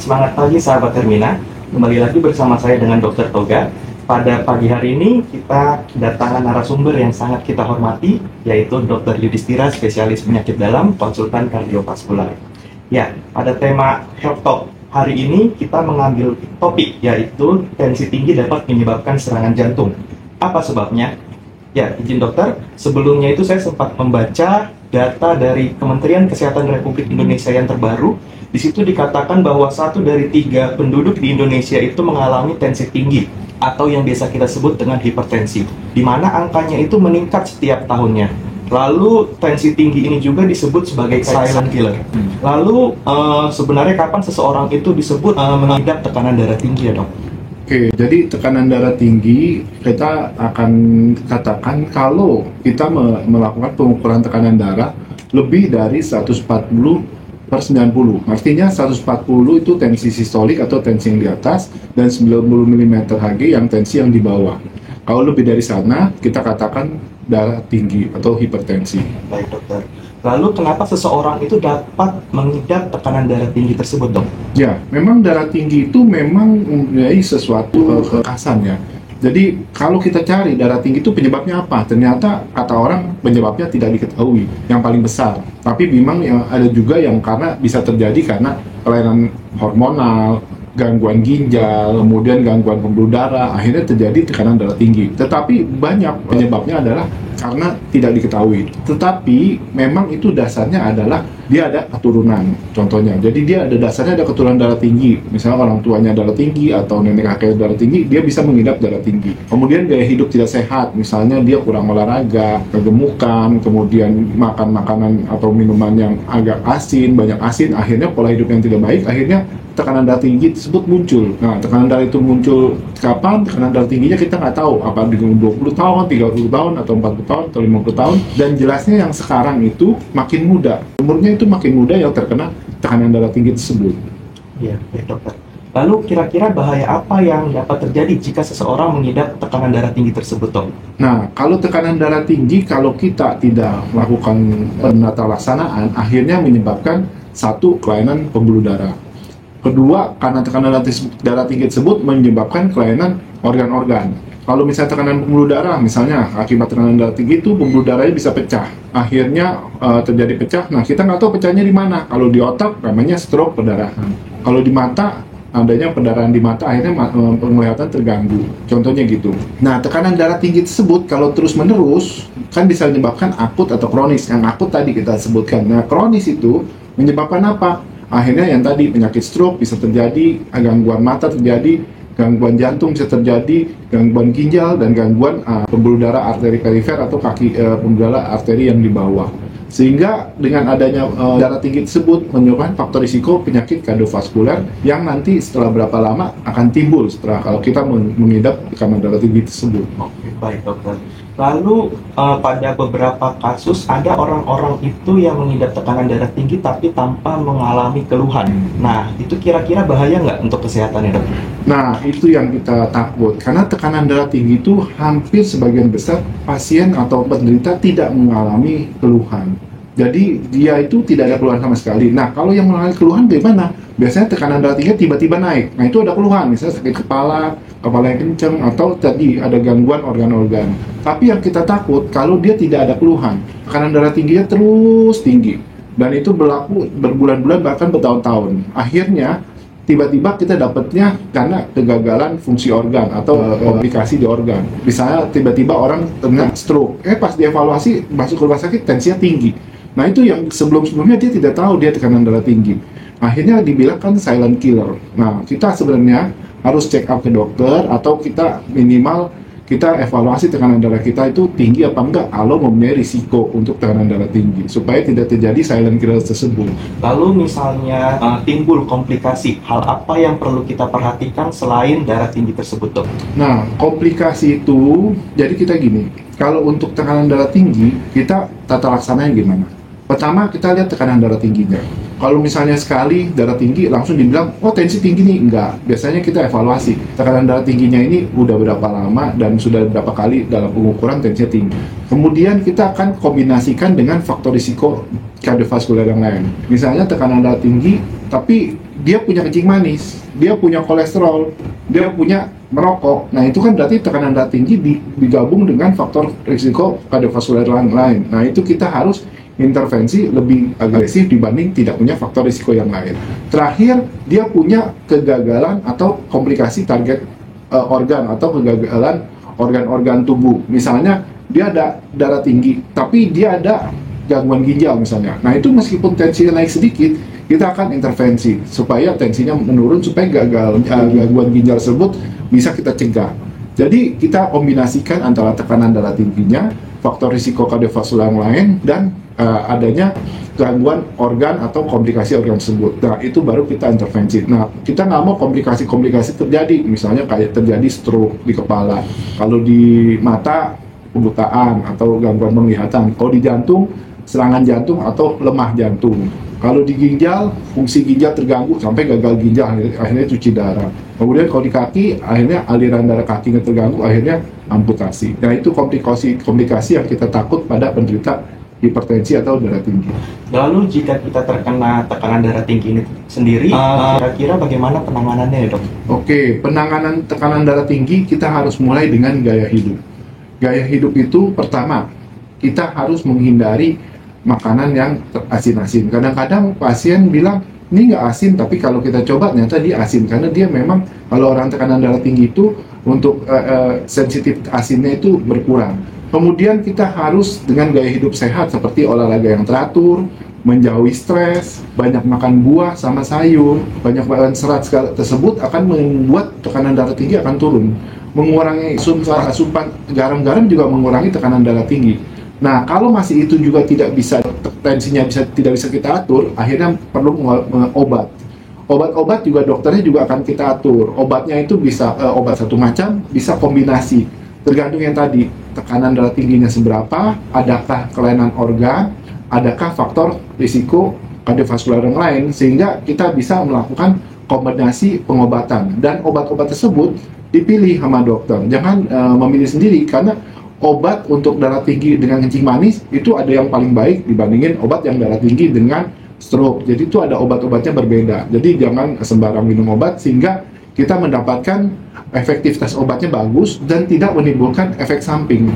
Semangat pagi sahabat Hermina, kembali lagi bersama saya dengan Dr. Toga. Pada pagi hari ini kita kedatangan narasumber yang sangat kita hormati, yaitu Dr. Yudhistira, spesialis penyakit dalam, konsultan kardiovaskular. Ya, pada tema Health Talk hari ini kita mengambil topik, yaitu tensi tinggi dapat menyebabkan serangan jantung. Apa sebabnya? Ya, izin dokter, sebelumnya itu saya sempat membaca data dari Kementerian Kesehatan Republik Indonesia yang terbaru. Di situ dikatakan bahwa 1 dari 3 penduduk di Indonesia itu mengalami tensi tinggi atau yang biasa kita sebut dengan hipertensi, di mana angkanya itu meningkat setiap tahunnya. Lalu tensi tinggi ini juga disebut sebagai silent killer. Lalu sebenarnya kapan seseorang itu disebut mengidap tekanan darah tinggi ya dok? Oke, jadi tekanan darah tinggi kita akan katakan kalau kita melakukan pengukuran tekanan darah lebih dari 140/90. Artinya 140 itu tensi sistolik atau tensi yang di atas dan 90 mm Hg yang tensi yang di bawah. Kalau lebih dari sana kita katakan darah tinggi atau hipertensi. Baik dokter. Lalu kenapa seseorang itu dapat mengidap tekanan darah tinggi tersebut dok? Ya, memang darah tinggi itu memang mempunyai sesuatu kekhasan ya. Jadi kalau kita cari darah tinggi itu penyebabnya apa? Ternyata kata orang penyebabnya tidak diketahui yang paling besar. Tapi memang yang ada juga yang karena bisa terjadi karena kelainan hormonal, gangguan ginjal, kemudian gangguan pembuluh darah, akhirnya terjadi tekanan darah tinggi. Tetapi banyak penyebabnya adalah karena tidak diketahui. Tetapi memang itu dasarnya adalah dia ada keturunan, contohnya. Jadi dia ada dasarnya ada keturunan darah tinggi. Misalnya orang tuanya darah tinggi atau nenek kakek darah tinggi, dia bisa mengidap darah tinggi. Kemudian gaya hidup tidak sehat, misalnya dia kurang olahraga, kegemukan, kemudian makan makanan atau minuman yang agak asin, banyak asin, akhirnya pola hidup yang tidak baik, akhirnya tekanan darah tinggi tersebut muncul. Nah, tekanan darah itu muncul kapan? Tekanan darah tingginya kita nggak tahu, apa di 20 tahun, 30 tahun, atau 40 tahun, atau 50 tahun. Dan jelasnya yang sekarang itu makin muda. Umurnya itu makin muda yang terkena tekanan darah tinggi tersebut. Iya, baik dokter. Lalu kira-kira bahaya apa yang dapat terjadi jika seseorang mengidap tekanan darah tinggi tersebut dok? Nah, kalau tekanan darah tinggi, kalau kita tidak melakukan penata laksanaan, akhirnya menyebabkan satu, kelainan pembuluh darah. Kedua, karena tekanan darah tinggi tersebut menyebabkan kelainan organ-organ. Kalau misalnya tekanan pembuluh darah, misalnya akibat tekanan darah tinggi itu pembuluh darahnya bisa pecah. Akhirnya terjadi pecah. Nah, kita nggak tahu pecahnya di mana. Kalau di otak, namanya stroke, perdarahan. Kalau di mata, adanya perdarahan di mata, akhirnya penglihatan terganggu. Contohnya gitu. Nah, tekanan darah tinggi tersebut kalau terus-menerus kan bisa menyebabkan akut atau kronis. Yang akut tadi kita sebutkan. Nah, kronis itu menyebabkan apa? Akhirnya yang tadi penyakit stroke bisa terjadi, gangguan mata terjadi, gangguan jantung bisa terjadi, gangguan ginjal, dan gangguan pembuluh darah arteri perifer atau pembuluh darah arteri yang di bawah. Sehingga dengan adanya darah tinggi tersebut menyebabkan faktor risiko penyakit kardiovaskuler yang nanti setelah berapa lama akan timbul setelah kalau kita mengidap tekanan darah tinggi tersebut. Oke, baik dokter. Lalu pada beberapa kasus ada orang-orang itu yang mengidap tekanan darah tinggi tapi tanpa mengalami keluhan. Nah, itu kira-kira bahaya nggak untuk kesehatannya dok? Nah, itu yang kita takut. Karena tekanan darah tinggi itu hampir sebagian besar pasien atau penderita tidak mengalami keluhan. Jadi dia itu tidak ada keluhan sama sekali. Nah, kalau yang mengalami keluhan bagaimana? Biasanya tekanan darah tinggi tiba-tiba naik. Nah, itu ada keluhan, misalnya sakit kepala yang kenceng, atau tadi ada gangguan organ-organ. Tapi yang kita takut kalau dia tidak ada keluhan, tekanan darah tingginya terus tinggi. Dan itu berlaku berbulan-bulan bahkan bertahun-tahun. Akhirnya tiba-tiba kita dapatnya karena kegagalan fungsi organ atau komplikasi di organ. Misalnya tiba-tiba orang kena stroke, pas dievaluasi masuk ke rumah sakit tensinya tinggi. Nah, itu yang sebelum-sebelumnya dia tidak tahu dia tekanan darah tinggi. Akhirnya dibilang kan silent killer. Nah, kita sebenarnya harus check up ke dokter atau kita minimal kita evaluasi tekanan darah kita itu tinggi apa enggak kalau mempunyai risiko untuk tekanan darah tinggi supaya tidak terjadi silent killer tersebut. Lalu misalnya timbul komplikasi, hal apa yang perlu kita perhatikan selain darah tinggi tersebut dok? Nah, komplikasi itu jadi kita gini, kalau untuk tekanan darah tinggi kita tata laksananya gimana? Pertama kita lihat tekanan darah tingginya. Kalau misalnya sekali darah tinggi langsung dibilang, oh tensi tinggi nih, enggak. Biasanya kita evaluasi tekanan darah tingginya ini udah berapa lama dan sudah berapa kali dalam pengukuran tensinya tinggi. Kemudian kita akan kombinasikan dengan faktor risiko kardiovaskuler yang lain. Misalnya tekanan darah tinggi, tapi dia punya kencing manis, dia punya kolesterol, dia punya merokok. Nah, itu kan berarti tekanan darah tinggi digabung dengan faktor risiko kardiovaskular lain. Nah, itu kita harus intervensi lebih agresif dibanding tidak punya faktor risiko yang lain. Terakhir, dia punya kegagalan atau komplikasi target organ atau kegagalan organ-organ tubuh. Misalnya, dia ada darah tinggi, tapi dia ada gangguan ginjal misalnya. Nah, itu meskipun tensinya naik sedikit, kita akan intervensi supaya tensinya menurun, supaya gangguan ginjal tersebut bisa kita cegah. Jadi kita kombinasikan antara tekanan darah tingginya, faktor risiko kardiovaskular yang lain, dan adanya gangguan organ atau komplikasi organ tersebut. Nah, itu baru kita intervensi. Nah, kita nggak mau komplikasi-komplikasi terjadi, misalnya kayak terjadi stroke di kepala, kalau di mata kebutaan atau gangguan penglihatan, kalau di jantung serangan jantung atau lemah jantung. Kalau di ginjal, fungsi ginjal terganggu sampai gagal ginjal, akhirnya cuci darah. Kemudian kalau di kaki, akhirnya aliran darah kakinya terganggu, akhirnya amputasi. Nah, itu komplikasi yang kita takut pada penderita hipertensi atau darah tinggi. Lalu jika kita terkena tekanan darah tinggi ini sendiri, kira-kira bagaimana penanganannya ya, Dok? Oke, penanganan tekanan darah tinggi kita harus mulai dengan gaya hidup. Gaya hidup itu pertama, kita harus menghindari makanan yang asin-asin. Kadang-kadang pasien bilang, ini nggak asin, tapi kalau kita coba ternyata dia asin. Karena dia memang, kalau orang tekanan darah tinggi itu, untuk sensitif asinnya itu berkurang. Kemudian kita harus dengan gaya hidup sehat, seperti olahraga yang teratur, menjauhi stres, banyak makan buah sama sayur, banyak makan serat tersebut akan membuat tekanan darah tinggi akan turun. Mengurangi asupan garam-garam juga mengurangi tekanan darah tinggi. Nah, kalau masih itu juga tidak bisa, tensinya tidak bisa kita atur, akhirnya perlu obat. Obat-obat juga dokternya juga akan kita atur. Obatnya itu bisa obat satu macam, bisa kombinasi. Tergantung yang tadi, tekanan darah tingginya seberapa, adakah kelainan organ, adakah faktor risiko kardiovaskular yang lain, sehingga kita bisa melakukan kombinasi pengobatan. Dan obat-obat tersebut dipilih sama dokter. Jangan memilih sendiri, karena obat untuk darah tinggi dengan kencing manis itu ada yang paling baik dibandingin obat yang darah tinggi dengan stroke. Jadi itu ada obat-obatnya berbeda. Jadi jangan sembarang minum obat, sehingga kita mendapatkan efektivitas obatnya bagus dan tidak menimbulkan efek samping.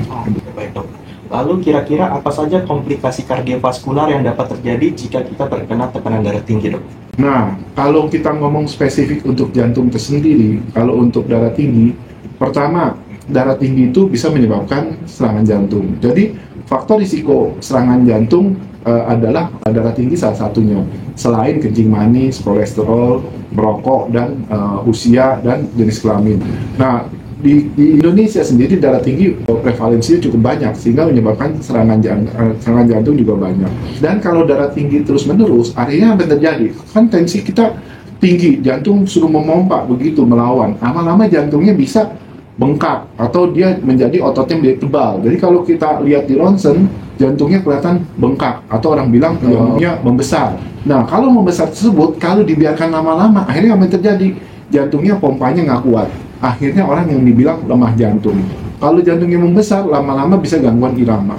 Baik, Dok. Lalu kira-kira apa saja komplikasi kardiovaskular yang dapat terjadi jika kita terkena tekanan darah tinggi, Dok? Nah, kalau kita ngomong spesifik untuk jantung tersendiri, kalau untuk darah tinggi, pertama, darah tinggi itu bisa menyebabkan serangan jantung. Jadi faktor risiko serangan jantung adalah darah tinggi salah satunya. Selain kencing manis, kolesterol, merokok, dan usia dan jenis kelamin. Nah, di Indonesia sendiri darah tinggi prevalensinya cukup banyak, sehingga menyebabkan serangan jantung juga banyak. Dan kalau darah tinggi terus-menerus, akhirnya apa yang terjadi? Kan tensi kita tinggi, jantung suruh memompa begitu melawan. Lama-lama jantungnya bisa bengkak atau dia menjadi ototnya menjadi tebal. Jadi kalau kita lihat di ronsen, jantungnya kelihatan bengkak atau orang bilang jantungnya membesar. Nah, kalau membesar tersebut, kalau dibiarkan lama-lama, akhirnya apa yang terjadi? Jantungnya pompanya nggak kuat. Akhirnya orang yang dibilang lemah jantung. Kalau jantungnya membesar, lama-lama bisa gangguan irama.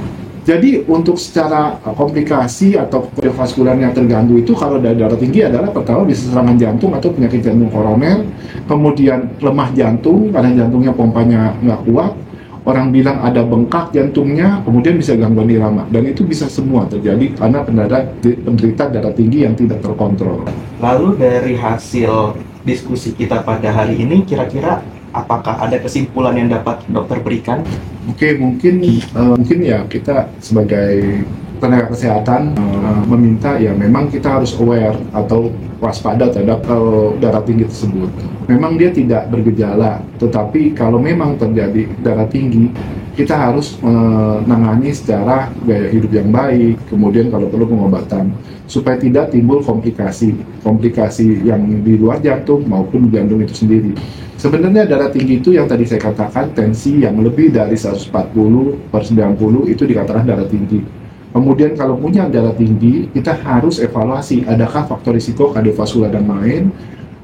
Jadi untuk secara komplikasi atau kardiovaskular yang terganggu itu, kalau darah tinggi adalah pertama bisa serangan jantung atau penyakit jantung koroner, kemudian lemah jantung karena jantungnya pompanya nggak kuat, orang bilang ada bengkak jantungnya, kemudian bisa gangguan irama, dan itu bisa semua terjadi karena penderita darah tinggi yang tidak terkontrol. Lalu dari hasil diskusi kita pada hari ini, kira-kira apakah ada kesimpulan yang dapat dokter berikan? Oke, mungkin ya kita sebagai tenaga kesehatan meminta ya memang kita harus aware atau waspada terhadap darah tinggi tersebut. Memang dia tidak bergejala, tetapi kalau memang terjadi darah tinggi, kita harus menangani secara gaya hidup yang baik, kemudian kalau perlu pengobatan, supaya tidak timbul komplikasi yang di luar jantung maupun jantung itu sendiri. Sebenarnya darah tinggi itu yang tadi saya katakan, tensi yang lebih dari 140/90 itu dikatakan darah tinggi. Kemudian kalau punya darah tinggi, kita harus evaluasi adakah faktor risiko kardiovaskular dan lain,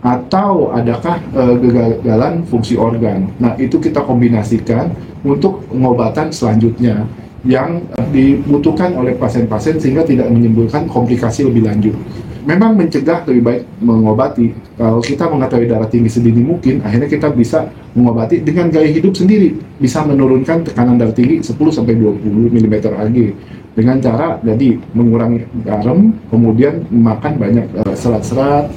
atau adakah kegagalan fungsi organ. Nah, itu kita kombinasikan untuk pengobatan selanjutnya yang dibutuhkan oleh pasien-pasien sehingga tidak menimbulkan komplikasi lebih lanjut. memang mencegah lebih baik mengobati. Kalau kita mengetahui darah tinggi sedini mungkin, akhirnya kita bisa mengobati dengan gaya hidup sendiri, bisa menurunkan tekanan darah tinggi 10-20 mm Hg dengan cara jadi mengurangi garam, kemudian makan banyak serat-serat,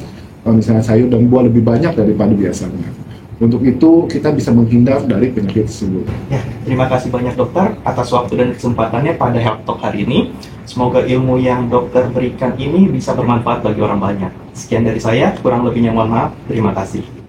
misalnya sayur dan buah lebih banyak daripada biasanya. Untuk itu kita bisa menghindar dari penyakit tersebut. Ya, terima kasih banyak dokter atas waktu dan kesempatannya pada Health Talk hari ini. Semoga ilmu yang dokter berikan ini bisa bermanfaat bagi orang banyak. Sekian dari saya, kurang lebihnya mohon maaf. Terima kasih.